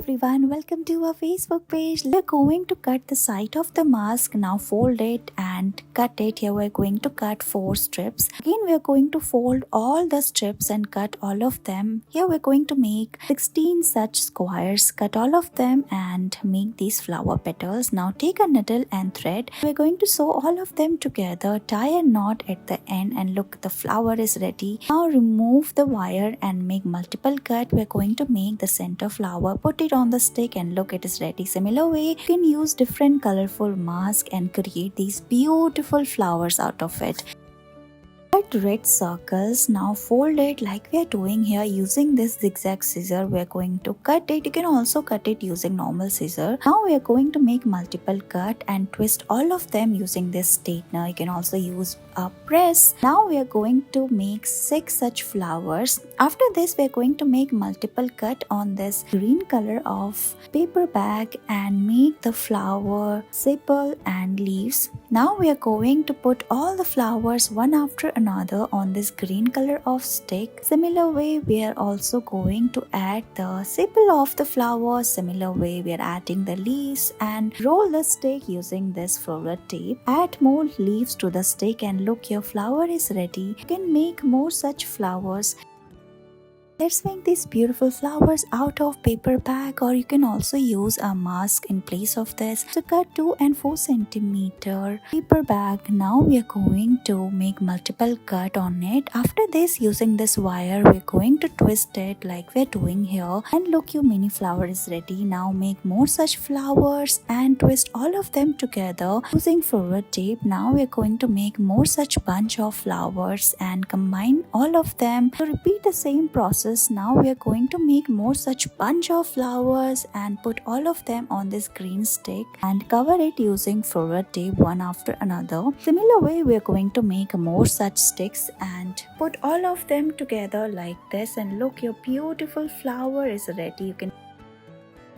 everyone, welcome to our Facebook page. We're going to cut the side of the mask. Now fold it and cut it. Here we're going to cut 4 strips. Again we're going to fold all the strips and cut all of them. Here we're going to make 16 such squares. Cut all of them and make these flower petals. Now take a needle and thread. We're going to sew all of them together. Tie a knot at the end and look, the flower is ready. Now remove the wire and make multiple cut. We're going to make the center flower. Put it on the stick and look, it is ready. Similar way, you can use different colorful mask and create these beautiful flowers out of it. Cut red circles. Now fold it like we are doing here using this zigzag scissor. We are going to cut it. You can also cut it using normal scissor. Now we are going to make multiple cut and twist all of them using this straightener. You can also use a press. Now we are going to make 6 such flowers. After this we are going to make multiple cut on this green color of paper bag and make the flower sepal and leaves. Now we are going to put all the flowers one after another on this green color of stick. Similar way, we are also going to add the sepal of the flower. Similar way, we are adding the leaves and roll the stick using this floral tape. Add more leaves to the stick and look, your flower is ready. You can make more such flowers. Let's make these beautiful flowers out of paper bag, or you can also use a mask in place of this. So cut 2 and 4 centimeter paper bag. Now we are going to make multiple cut on it. After this, using this wire, we're going to twist it like we're doing here. And look, your mini flower is ready. Now make more such flowers and twist all of them together using floral tape. Now we're going to make more such bunch of flowers and combine all of them. So repeat the same process. Now we are going to make more such bunch of flowers and put all of them on this green stick and cover it using floral tape one after another. Similar way, we are going to make more such sticks and put all of them together like this, and look, your beautiful flower is ready. You can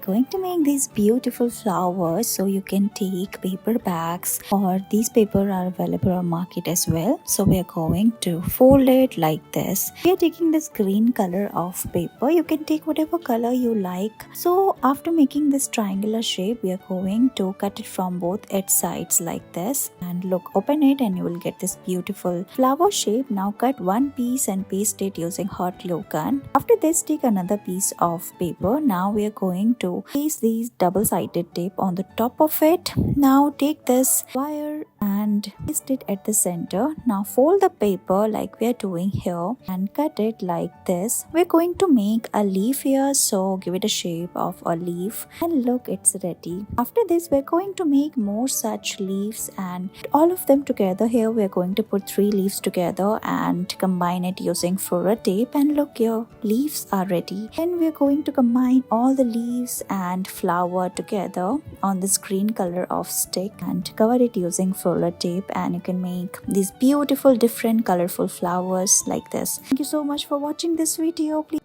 going to make these beautiful flowers, so you can take paper bags, or these paper are available on market as well. So we are going to fold it like this. We are taking this green color of paper. You can take whatever color you like. So after making this triangular shape, we are going to cut it from both its sides like this, and look, open it and you will get this beautiful flower shape. Now cut one piece and paste it using hot glue gun. After this, take another piece of paper. Now we are going to place these double-sided tape on the top of it. Now take this wire and paste it at the center. Now fold the paper like we are doing here and cut it like this. We're going to make a leaf here, so give it a shape of a leaf, and look, it's ready. After this, we're going to make more such leaves and put all of them together. Here we're going to put 3 leaves together and combine it using floral tape, and look, your leaves are ready. Then we're going to combine all the leaves and flower together on this green color of stick and cover it using floral tape, and you can make these beautiful different colorful flowers like this. Thank you so much for watching this video. Please